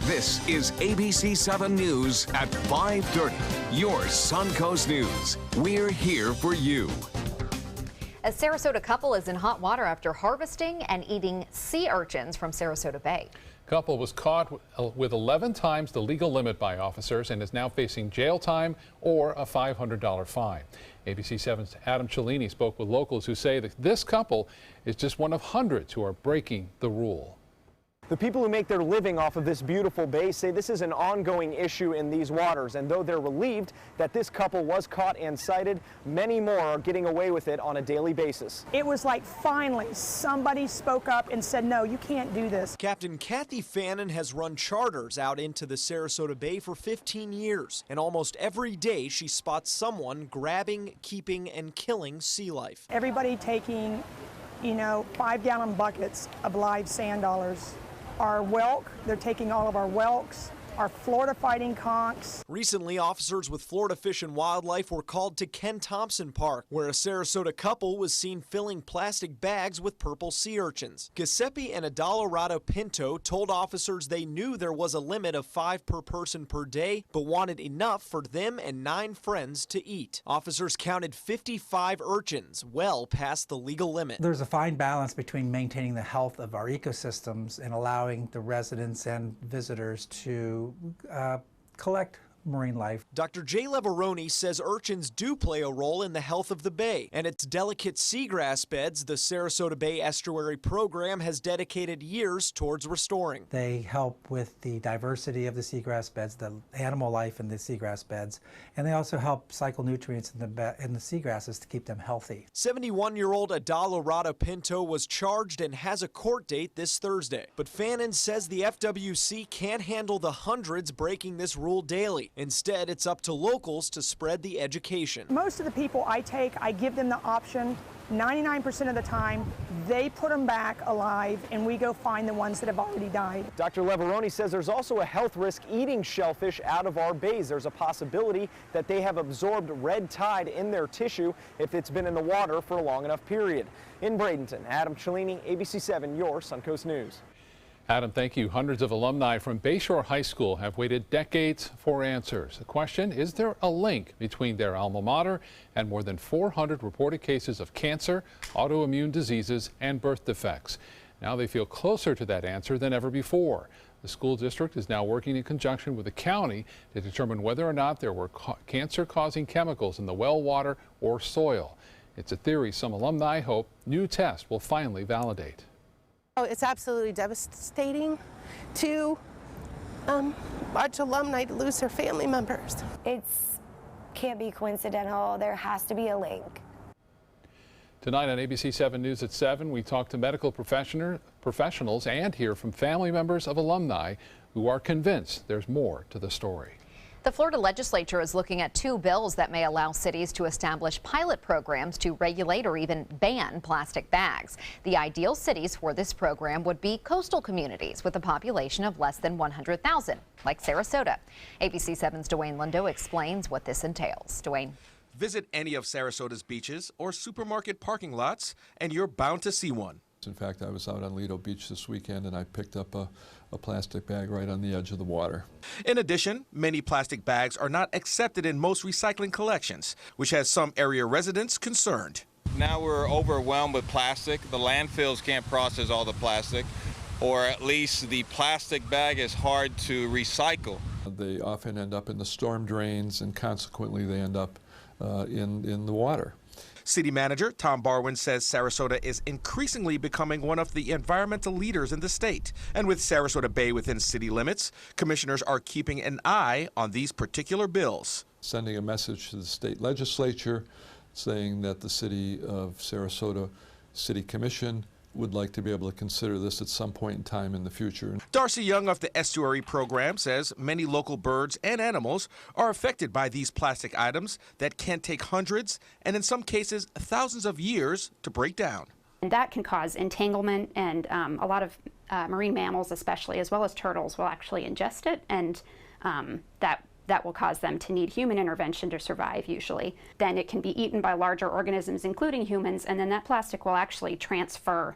This is ABC7 News at 5:30. Your Suncoast News. We're here for you. A Sarasota couple is in hot water after harvesting and eating sea urchins from Sarasota Bay. Couple was caught with 11 times the legal limit by officers and is now facing jail time or a $500 fine. ABC7's Adam Cellini spoke with locals who say that this couple is just one of hundreds who are breaking the rule. The people who make their living off of this beautiful bay say this is an ongoing issue in these waters, and though they're relieved that this couple was caught and cited, many more are getting away with it on a daily basis. It was like finally somebody spoke up and said, no, you can't do this. Captain Kathy Fannin has run charters out into the Sarasota Bay for 15 years, and almost every day she spots someone grabbing, keeping, and killing sea life. Everybody taking, 5-gallon buckets of live sand dollars. Our whelk, they're taking all of our whelks, our Florida fighting conchs. Recently, officers with Florida Fish and Wildlife were called to Ken Thompson Park, where a Sarasota couple was seen filling plastic bags with purple sea urchins. Giuseppe and Adalorado Pinto told officers they knew there was a limit of 5 per person per day, but wanted enough for them and 9 friends to eat. Officers counted 55 urchins, well past the legal limit. There's a fine balance between maintaining the health of our ecosystems and allowing the residents and visitors to collect marine life. Dr. Jay Leveroni says urchins do play a role in the health of the bay, and its delicate seagrass beds the Sarasota Bay Estuary Program has dedicated years towards restoring. They help with the diversity of the seagrass beds, the animal life in the seagrass beds, and they also help cycle nutrients in the seagrasses to keep them healthy. 71-year-old Adalorado Pinto was charged and has a court date this Thursday, but Fannin says the FWC can't handle the hundreds breaking this rule daily. Instead, it's up to locals to spread the education. Most of the people I take, I give them the option. 99% of the time, they put them back alive, and we go find the ones that have already died. Dr. Leveroni says there's also a health risk eating shellfish out of our bays. There's a possibility that they have absorbed red tide in their tissue if it's been in the water for a long enough period. In Bradenton, Adam Cellini, ABC7, your Suncoast News. Adam, thank you. Hundreds of alumni from Bayshore High School have waited decades for answers. The question, is there a link between their alma mater and more than 400 reported cases of cancer, autoimmune diseases, and birth defects? Now they feel closer to that answer than ever before. The school district is now working in conjunction with the county to determine whether or not there were cancer-causing chemicals in the well water or soil. It's a theory some alumni hope new tests will finally validate. Oh, it's absolutely devastating to watch alumni to lose their family members. It can't be coincidental. There has to be a link. Tonight on ABC7 News at 7, we talk to medical professionals and hear from family members of alumni who are convinced there's more to the story. The Florida legislature is looking at 2 bills that may allow cities to establish pilot programs to regulate or even ban plastic bags. The ideal cities for this program would be coastal communities with a population of less than 100,000, like Sarasota. ABC7's Dwayne Lindo explains what this entails. Dwayne. Visit any of Sarasota's beaches or supermarket parking lots, and you're bound to see one. In fact, I was out on Lido Beach this weekend and I picked up a plastic bag right on the edge of the water. In addition, many plastic bags are not accepted in most recycling collections, which has some area residents concerned. Now we're overwhelmed with plastic. The landfills can't process all the plastic, or at least the plastic bag is hard to recycle. They often end up in the storm drains and consequently they end up in the water. City Manager Tom Barwin says Sarasota is increasingly becoming one of the environmental leaders in the state. And with Sarasota Bay within city limits, commissioners are keeping an eye on these particular bills. Sending a message to the state legislature saying that the City of Sarasota City Commission would like to be able to consider this at some point in time in the future. Darcy Young of the Estuary Program says many local birds and animals are affected by these plastic items that can take hundreds and in some cases thousands of years to break down. And that can cause entanglement, and a lot of marine mammals especially, as well as turtles, will actually ingest it, and that that will cause them to need human intervention to survive usually. Then it can be eaten by larger organisms, including humans, and then that plastic will actually transfer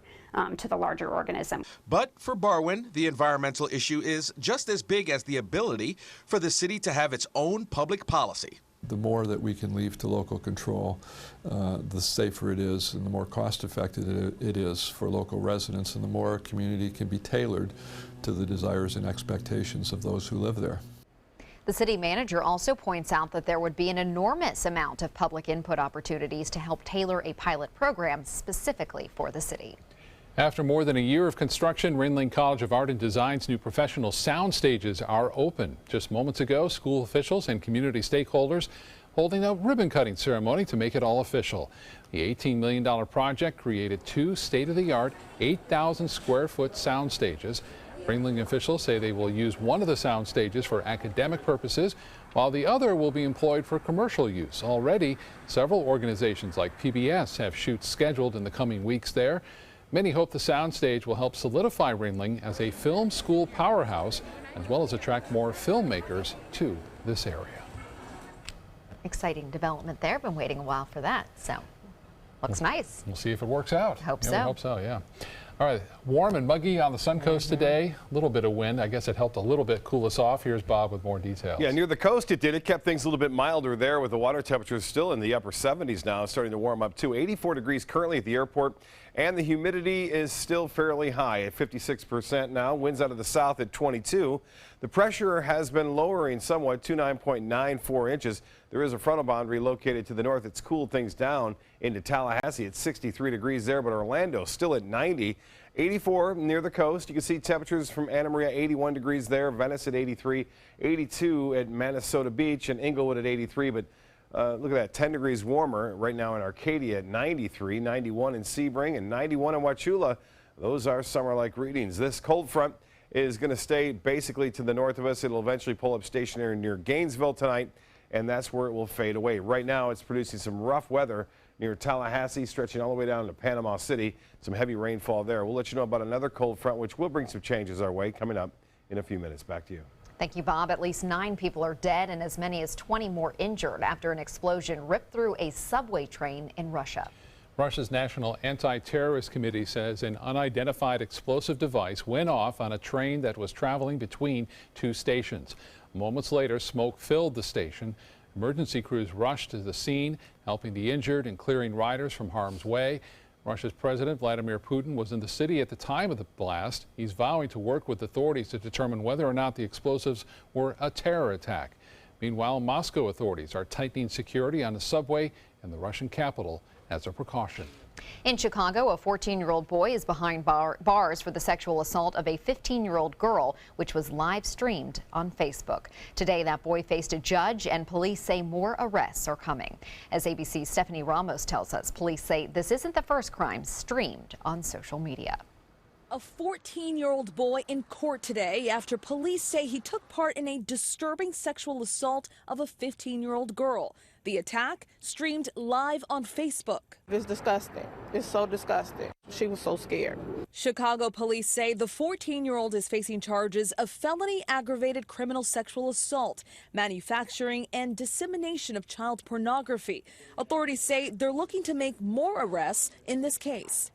to the larger organism. But for Barwin, the environmental issue is just as big as the ability for the city to have its own public policy. The more that we can leave to local control, the safer it is and the more cost-effective it is for local residents, and the more a community can be tailored to the desires and expectations of those who live there. The city manager also points out that there would be an enormous amount of public input opportunities to help tailor a pilot program specifically for the city. After more than a year of construction, Ringling College of Art and Design's new professional sound stages are open. Just moments ago, school officials and community stakeholders holding a ribbon-cutting ceremony to make it all official. The $18 million project created two state-of-the-art 8,000 square foot sound stages. Ringling officials say they will use one of the sound stages for academic purposes, while the other will be employed for commercial use. Already, several organizations like PBS have shoots scheduled in the coming weeks there. Many hope the soundstage will help solidify Ringling as a film school powerhouse, as well as attract more filmmakers to this area. Exciting development there. Been waiting a while for that, so looks nice. We'll see if it works out. Hope so. We hope so, yeah. All right, warm and muggy on the Suncoast today. A little bit of wind. I guess it helped a little bit cool us off. Here's Bob with more details. Yeah, near the coast it did. It kept things a little bit milder there with the water temperatures still in the upper 70s now, starting to warm up too. 84 degrees currently at the airport, and the humidity is still fairly high at 56% now. Winds out of the south at 22. The pressure has been lowering somewhat to 9.94 inches. There is a frontal boundary located to the north. It's cooled things down into Tallahassee at 63 degrees there, but Orlando still at 90. 84 near the coast. You can see temperatures from Anna Maria, 81 degrees there, Venice at 83, 82 at Minnesota Beach, and Inglewood at 83. But look at that, 10 degrees warmer right now in Arcadia at 93, 91 in Sebring, and 91 in Wauchula. Those are summer-like readings. This cold front is going to stay basically to the north of us. It'll eventually pull up stationary near Gainesville tonight, and that's where it will fade away. Right now, it's producing some rough weather near Tallahassee, stretching all the way down to Panama City. Some heavy rainfall there. We'll let you know about another cold front, which will bring some changes our way coming up in a few minutes. Back to you. Thank you, Bob. At least 9 people are dead and as many as 20 more injured after an explosion ripped through a subway train in Russia. Russia's National Anti-Terrorist Committee says an unidentified explosive device went off on a train that was traveling between 2 stations. Moments later, smoke filled the station. Emergency crews rushed to the scene, helping the injured and clearing riders from harm's way. Russia's President Vladimir Putin was in the city at the time of the blast. He's vowing to work with authorities to determine whether or not the explosives were a terror attack. Meanwhile, Moscow authorities are tightening security on the subway in the Russian capital as a precaution. In Chicago, a 14-year-old boy is behind bars for the sexual assault of a 15-year-old girl, which was live streamed on Facebook. Today, that boy faced a judge, and police say more arrests are coming. As ABC's Stephanie Ramos tells us, police say this isn't the first crime streamed on social media. A 14-year-old boy in court today after police say he took part in a disturbing sexual assault of a 15-year-old girl. The attack streamed live on Facebook. It's disgusting. It's so disgusting. She was so scared. Chicago police say the 14-year-old is facing charges of felony aggravated criminal sexual assault, manufacturing, and dissemination of child pornography. Authorities say they're looking to make more arrests in this case.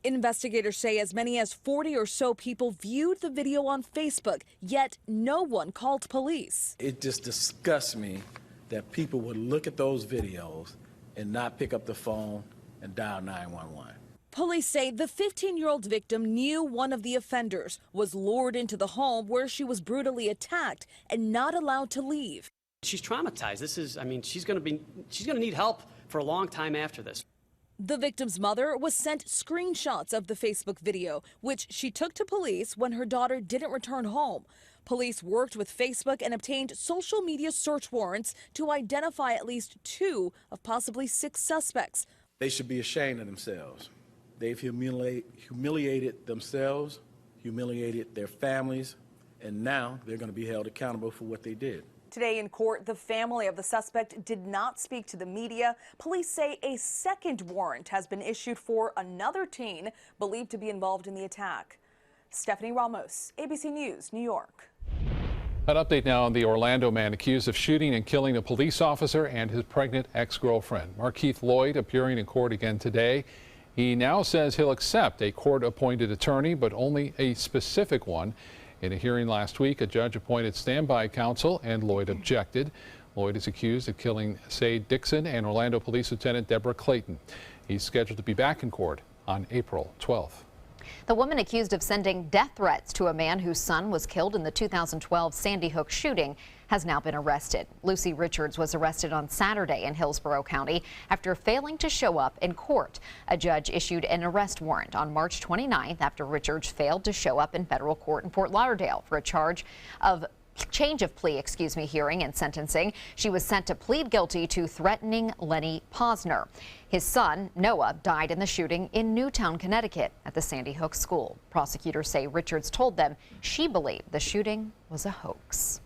Investigators say as many as 40 or so people viewed the video on Facebook, yet no one called police. It just disgusts me that people would look at those videos and not pick up the phone and dial 911. Police say the 15-year-old victim knew one of the offenders, was lured into the home where she was brutally attacked and not allowed to leave. She's traumatized. She's going to need help for a long time after this. The victim's mother was sent screenshots of the Facebook video, which she took to police when her daughter didn't return home. Police worked with Facebook and obtained social media search warrants to identify at least 2 of possibly 6 suspects. They should be ashamed of themselves. They've humiliated themselves, humiliated their families, and now they're going to be held accountable for what they did. Today in court, the family of the suspect did not speak to the media. Police say a second warrant has been issued for another teen believed to be involved in the attack. Stephanie Ramos, ABC News, New York. An update now on the Orlando man accused of shooting and killing a police officer and his pregnant ex-girlfriend. Markeith Lloyd appearing in court again today. He now says he'll accept a court-appointed attorney, but only a specific one. In a hearing last week, a judge appointed standby counsel, and Lloyd objected. Lloyd is accused of killing Sade Dixon and Orlando Police Lieutenant Deborah Clayton. He's scheduled to be back in court on April 12th. The woman accused of sending death threats to a man whose son was killed in the 2012 Sandy Hook shooting has now been arrested. Lucy Richards was arrested on Saturday in Hillsborough County after failing to show up in court. A judge issued an arrest warrant on March 29th after Richards failed to show up in federal court in Fort Lauderdale for a charge of change of plea, hearing and sentencing. She was sent to plead guilty to threatening Lenny Posner. His son, Noah, died in the shooting in Newtown, Connecticut at the Sandy Hook school. Prosecutors say Richards told them she believed the shooting was a hoax.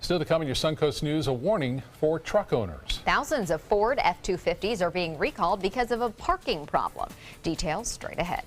Still to come in your Suncoast News, a warning for truck owners. Thousands of Ford F-250s are being recalled because of a parking problem. Details straight ahead.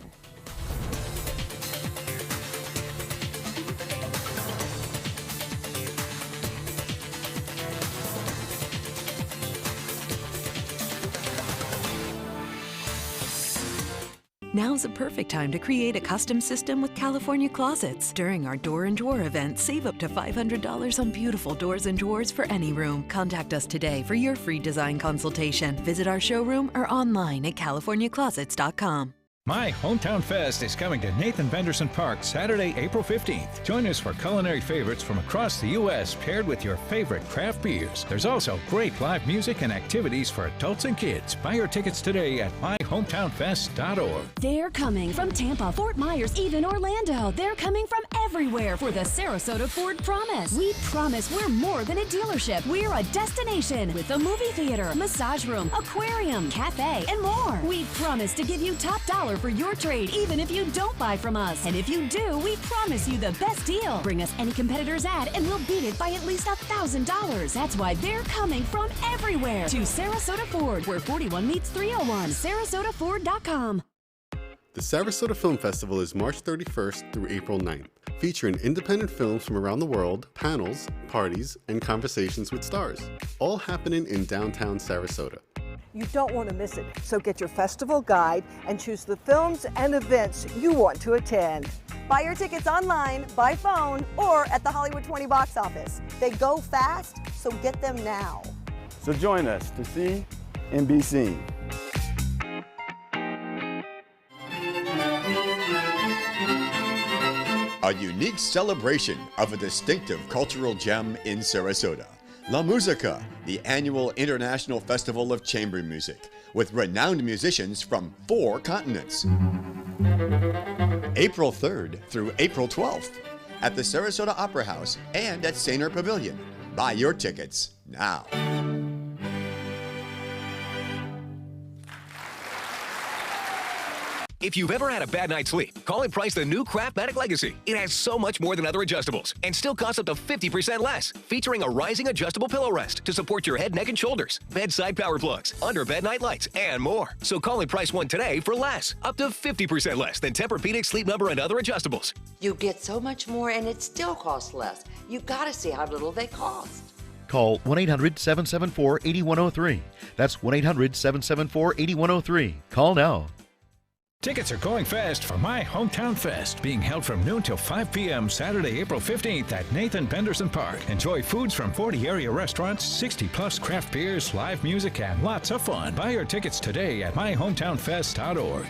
Now's the perfect time to create a custom system with California Closets. During our Door and Drawer event, save up to $500 on beautiful doors and drawers for any room. Contact us today for your free design consultation. Visit our showroom or online at CaliforniaClosets.com. My Hometown Fest is coming to Nathan Benderson Park Saturday, April 15th. Join us for culinary favorites from across the U.S. paired with your favorite craft beers. There's also great live music and activities for adults and kids. Buy your tickets today at myhometownfest.org. They're coming from Tampa, Fort Myers, even Orlando. They're coming from everywhere for the Sarasota Ford Promise. We promise we're more than a dealership. We're a destination with a movie theater, massage room, aquarium, cafe, and more. We promise to give you top dollar for your trade, even if you don't buy from us. And if you do, we promise you the best deal. Bring us any competitor's ad and we'll beat it by at least $1,000. That's why they're coming from everywhere to Sarasota Ford, where 41 meets 301. SarasotaFord.com. The Sarasota Film Festival is March 31st through April 9th, featuring independent films from around the world, panels, parties, and conversations with stars, all happening in downtown Sarasota. You don't want to miss it, so get your festival guide and choose the films and events you want to attend. Buy your tickets online, by phone, or at the Hollywood 20 box office. They go fast, so get them now. So join us to see and be seen. A unique celebration of a distinctive cultural gem in Sarasota. La Musica, the annual International Festival of Chamber Music, with renowned musicians from 4 continents. April 3rd through April 12th at the Sarasota Opera House and at Sainer Pavilion. Buy your tickets now. If you've ever had a bad night's sleep, call and price the new Craftmatic Legacy. It has so much more than other adjustables and still costs up to 50% less. Featuring a rising adjustable pillow rest to support your head, neck, and shoulders, bedside power plugs, under-bed night lights, and more. So call and price one today for less. Up to 50% less than Tempur-Pedic, Sleep Number, and other adjustables. You get so much more and it still costs less. You've got to see how little they cost. Call 1-800-774-8103. That's 1-800-774-8103. Call now. Tickets are going fast for My Hometown Fest, being held from noon till 5 p.m. Saturday, April 15th at Nathan Benderson Park. Enjoy foods from 40 area restaurants, 60-plus craft beers, live music, and lots of fun. Buy your tickets today at myhometownfest.org.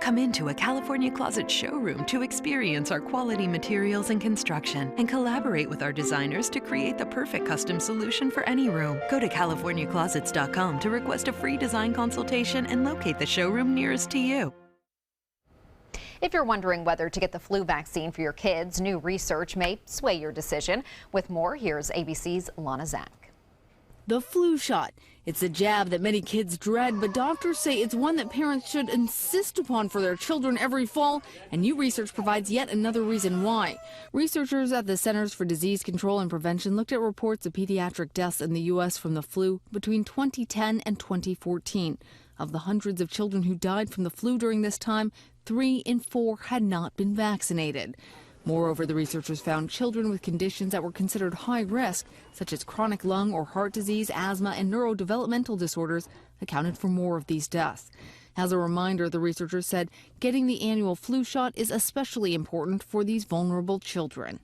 Come into a California Closet showroom to experience our quality materials and construction and collaborate with our designers to create the perfect custom solution for any room. Go to CaliforniaClosets.com to request a free design consultation and locate the showroom nearest to you. If you're wondering whether to get the flu vaccine for your kids, new research may sway your decision. With more, here's ABC's Lana Zach. The flu shot. It's a jab that many kids dread, but doctors say it's one that parents should insist upon for their children every fall, and new research provides yet another reason why. Researchers at the Centers for Disease Control and Prevention looked at reports of pediatric deaths in the U.S. from the flu between 2010 and 2014. Of the hundreds of children who died from the flu during this time, 3 in 4 had not been vaccinated. Moreover, the researchers found children with conditions that were considered high risk, such as chronic lung or heart disease, asthma, and neurodevelopmental disorders, accounted for more of these deaths. As a reminder, the researchers said getting the annual flu shot is especially important for these vulnerable children.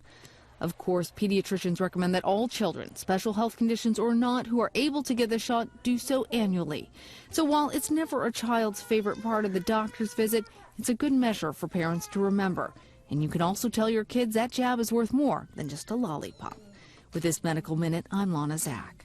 Of course, pediatricians recommend that all children, special health conditions or not, who are able to get the shot do so annually. So while it's never a child's favorite part of the doctor's visit, it's a good measure for parents to remember. And you can also tell your kids that jab is worth more than just a lollipop. With this Medical Minute, I'm Lana Zach.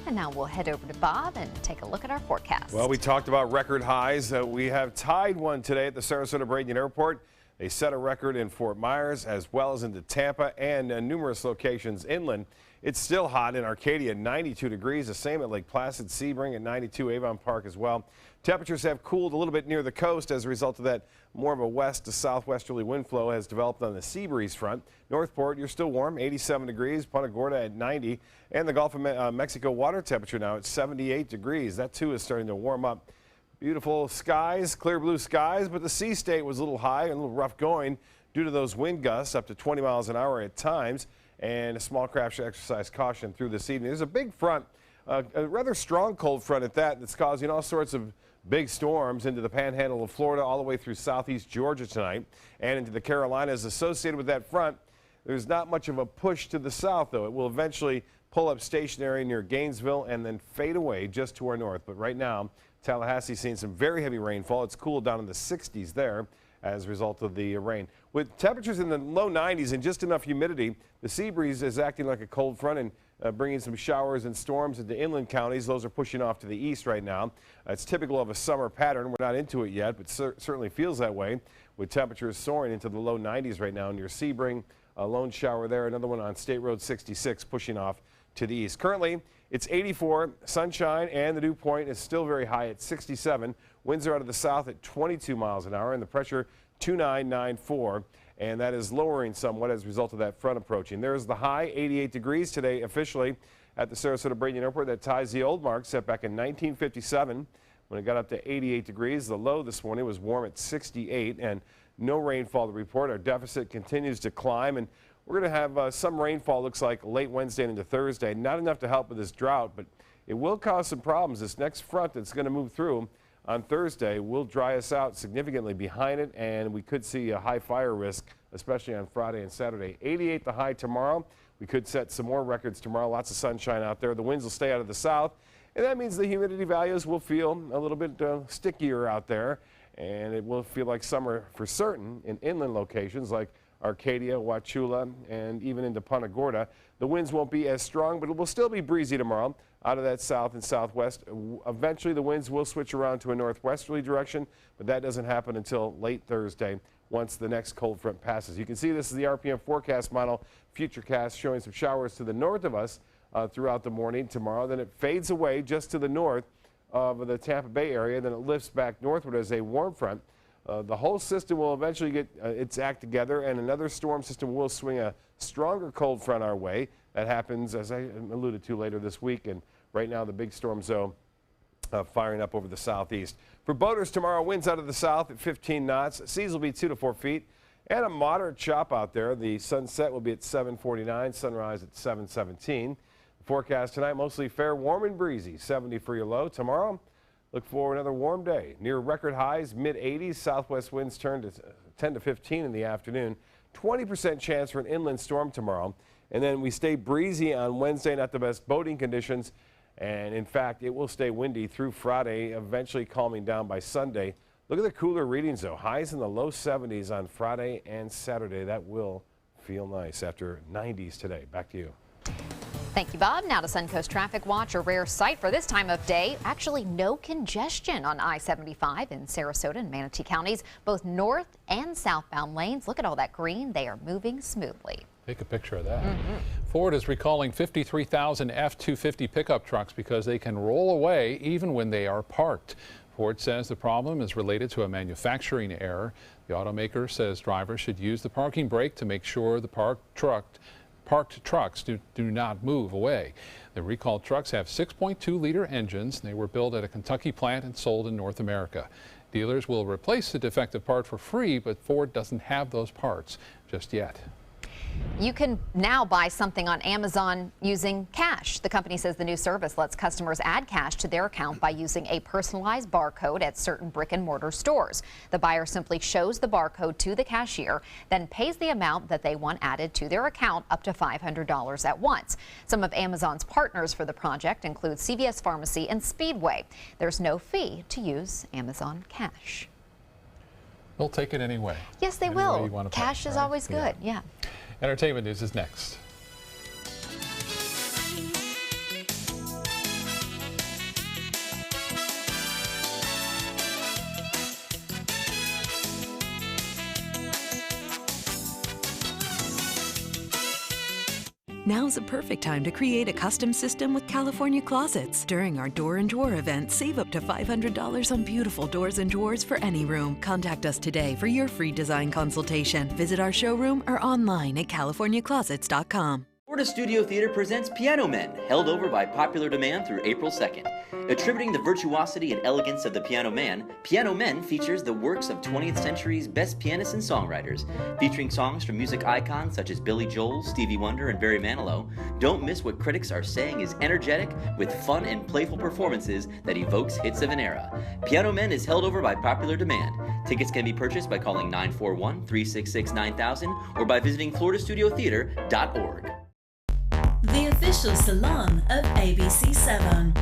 And now we'll head over to Bob and take a look at our forecast. Well, we talked about record highs. We have tied one today at the Sarasota-Bradenton Airport. They set a record in Fort Myers as well as into Tampa and numerous locations inland. It's still hot in Arcadia, 92 degrees. The same at Lake Placid, Sebring at 92, Avon Park as well. Temperatures have cooled a little bit near the coast as a result of that more of a west to southwesterly wind flow has developed on the sea breeze front. Northport, you're still warm, 87 degrees. Punta Gorda at 90. And the Gulf of Mexico water temperature now at 78 degrees. That too is starting to warm up. Beautiful skies, clear blue skies, but the sea state was a little high and a little rough going due to those wind gusts up to 20 miles an hour at times. And a small craft should exercise caution through this evening. There's a big front, a rather strong cold front at that's causing all sorts of big storms into the panhandle of Florida all the way through southeast Georgia tonight and into the Carolinas associated with that front. There's not much of a push to the south, though. It will eventually pull up stationary near Gainesville and then fade away just to our north. But right now, Tallahassee's seeing some very heavy rainfall. It's cooled down in the 60s there as a result of the rain. With temperatures in the low 90s and just enough humidity, the sea breeze is acting like a cold front and bringing some showers and storms into inland counties. Those are pushing off to the east right now. It's typical of a summer pattern. We're not into it yet, but certainly feels that way with temperatures soaring into the low 90s right now near Sebring. A lone shower there, another one on State Road 66 pushing off to the east. Currently, it's 84, sunshine, and the dew point is still very high at 67. Winds are out of the south at 22 miles an hour, and the pressure 2994, and that is lowering somewhat as a result of that front approaching. There's the high, 88 degrees today officially at the Sarasota-Bradenton Airport. That ties the old mark set back in 1957 when it got up to 88 degrees. The low this morning was warm at 68, and no rainfall to report. Our deficit continues to climb, and we're going to have some rainfall, looks like, late Wednesday and into Thursday. Not enough to help with this drought, but it will cause some problems. This next front that's going to move through on Thursday will dry us out significantly behind it, and we could see a high fire risk, especially on Friday and Saturday. 88 the high tomorrow. We could set some more records tomorrow. Lots of sunshine out there. The winds will stay out of the south, and that means the humidity values will feel a little bit stickier out there, and it will feel like summer for certain in inland locations like Arcadia, Wauchula, and even into Punta Gorda. The winds won't be as strong, but it will still be breezy tomorrow out of that south and southwest. Eventually, the winds will switch around to a northwesterly direction, but that doesn't happen until late Thursday once the next cold front passes. You can see this is the RPM forecast model, Futurecast, showing some showers to the north of us throughout the morning tomorrow. Then it fades away just to the north of the Tampa Bay area. Then it lifts back northward as a warm front. The whole system will eventually get its act together, and another storm system will swing a stronger cold front our way. That happens, as I alluded to, later this week, and right now the big storm zone firing up over the southeast. For boaters tomorrow, winds out of the south at 15 knots. Seas will be 2 to 4 feet, and a moderate chop out there. The sunset will be at 7:49, sunrise at 7:17. The forecast tonight, mostly fair, warm and breezy, 70 for your low. Tomorrow, look for another warm day. Near record highs, mid-80s. Southwest winds turn to 10 to 15 in the afternoon. 20% chance for an inland storm tomorrow. And then we stay breezy on Wednesday, not the best boating conditions. And in fact, it will stay windy through Friday, eventually calming down by Sunday. Look at the cooler readings, though. Highs in the low 70s on Friday and Saturday. That will feel nice after 90s today. Back to you. Thank you, Bob. Now to Suncoast Traffic Watch, a rare sight for this time of day. Actually, no congestion on I-75 in Sarasota and Manatee counties, both north and southbound lanes. Look at all that green. They are moving smoothly. Take a picture of that. Ford is recalling 53,000 F-250 pickup trucks because they can roll away even when they are parked. Ford says the problem is related to a manufacturing error. The automaker says drivers should use the parking brake to make sure the parked trucks do not move away. The recalled trucks have 6.2-liter engines. They were built at a Kentucky plant and sold in North America. Dealers will replace the defective part for free, but Ford doesn't have those parts just yet. You can now buy something on Amazon using cash. The company says the new service lets customers add cash to their account by using a personalized barcode at certain brick and mortar stores. The buyer simply shows the barcode to the cashier, then pays the amount that they want added to their account, up to $500 at once. Some of Amazon's partners for the project include CVS Pharmacy and Speedway. There's no fee to use Amazon Cash. They'll take it anyway. Yes, they will. Cash is always good. Yeah. Entertainment news is next. Now's a perfect time to create a custom system with California Closets. During our Door and Drawer event, save up to $500 on beautiful doors and drawers for any room. Contact us today for your free design consultation. Visit our showroom or online at CaliforniaClosets.com. Florida Studio Theater presents Piano Men, held over by popular demand through April 2nd. Attributing the virtuosity and elegance of the Piano Man, Piano Men features the works of 20th century's best pianists and songwriters. Featuring songs from music icons such as Billy Joel, Stevie Wonder, and Barry Manilow, don't miss what critics are saying is energetic, with fun and playful performances that evokes hits of an era. Piano Men is held over by popular demand. Tickets can be purchased by calling 941-366-9000 or by visiting floridastudio.theater.org. The official salon of ABC7.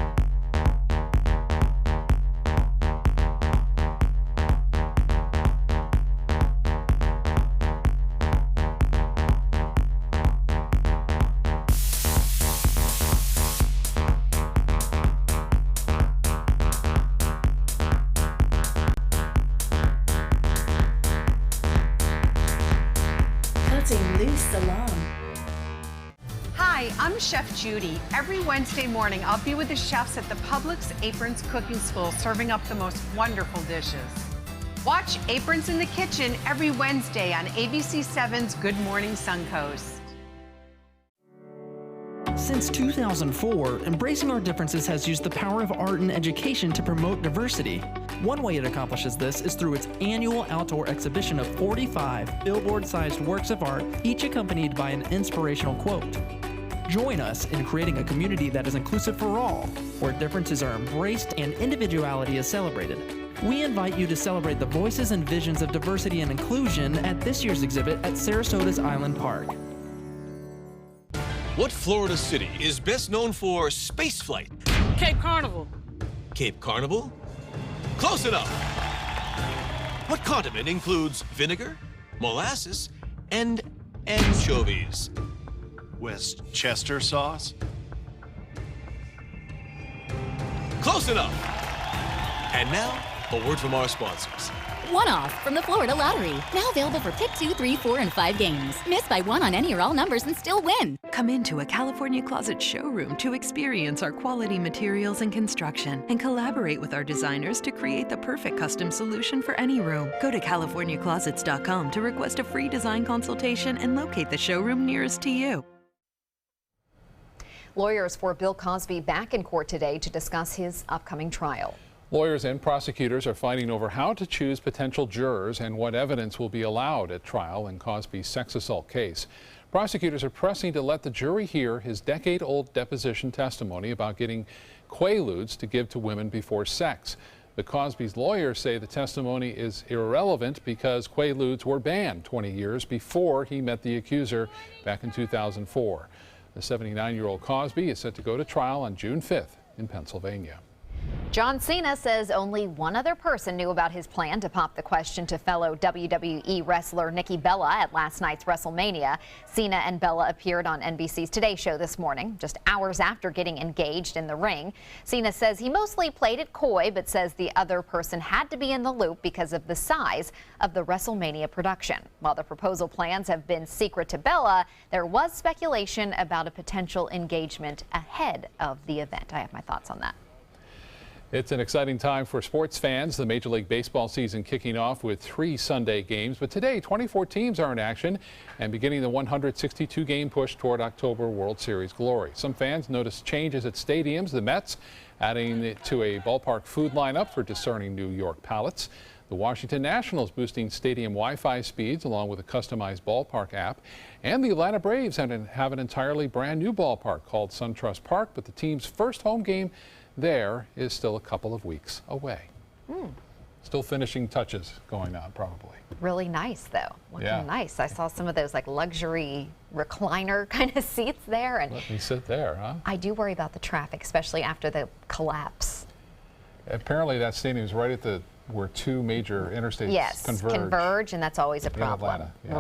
Cutting Loose Salon. Hi, I'm Chef Judy. Every Wednesday morning, I'll be with the chefs at the Publix Aprons Cooking School, serving up the most wonderful dishes. Watch Aprons in the Kitchen every Wednesday on ABC7's Good Morning Suncoast. Since 2004, Embracing Our Differences has used the power of art and education to promote diversity. One way it accomplishes this is through its annual outdoor exhibition of 45 billboard-sized works of art, each accompanied by an inspirational quote. Join us in creating a community that is inclusive for all, where differences are embraced and individuality is celebrated. We invite you to celebrate the voices and visions of diversity and inclusion at this year's exhibit at Sarasota's Island Park. What Florida city is best known for spaceflight? Cape Carnival. Cape Carnival? Close enough! What condiment includes vinegar, molasses, and anchovies? Westchester sauce? Close enough! And now, a word from our sponsors. One-off from the Florida Lottery. Now available for pick 2, 3, 4, and 5 games. Miss by one on any or all numbers and still win. Come into a California Closet showroom to experience our quality materials and construction and collaborate with our designers to create the perfect custom solution for any room. Go to CaliforniaClosets.com to request a free design consultation and locate the showroom nearest to you. Lawyers for Bill Cosby back in court today to discuss his upcoming trial. Lawyers and prosecutors are fighting over how to choose potential jurors and what evidence will be allowed at trial in Cosby's sex assault case. Prosecutors are pressing to let the jury hear his decade-old deposition testimony about getting quaaludes to give to women before sex. But Cosby's lawyers say the testimony is irrelevant because quaaludes were banned 20 years before he met the accuser back in 2004. The 79-year-old Cosby is set to go to trial on June 5th in Pennsylvania. John Cena says only one other person knew about his plan to pop the question to fellow WWE wrestler Nikki Bella at last night's WrestleMania. Cena and Bella appeared on NBC's Today Show this morning, just hours after getting engaged in the ring. Cena says he mostly played it coy, but says the other person had to be in the loop because of the size of the WrestleMania production. While the proposal plans have been secret to Bella, there was speculation about a potential engagement ahead of the event. I have my thoughts on that. It's an exciting time for sports fans. The Major League Baseball season kicking off with 3 Sunday games. But today, 24 teams are in action and beginning the 162-game push toward October World Series glory. Some fans noticed changes at stadiums. The Mets adding to a ballpark food lineup for discerning New York palates. The Washington Nationals boosting stadium Wi-Fi speeds along with a customized ballpark app. And the Atlanta Braves have an entirely brand new ballpark called SunTrust Park, but the team's first home game there is still a couple of weeks away. Still finishing touches going on, probably. Really nice, though. Looking nice. I saw some of those like luxury recliner kind of seats there. And let me sit there, huh? I do worry about the traffic, especially after the collapse. Apparently that stadium is right at where 2 major interstates converge, and that's always a problem. Atlanta, yeah.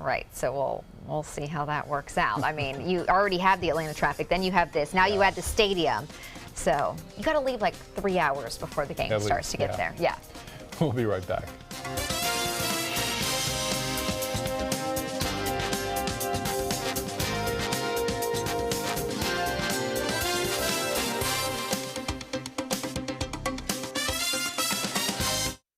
Right. So we'll see how that works out. I mean, you already have the Atlanta traffic, then you have this. Now you add the stadium. So you got to leave like 3 hours before the game starts to get there. Yeah. We'll be right back.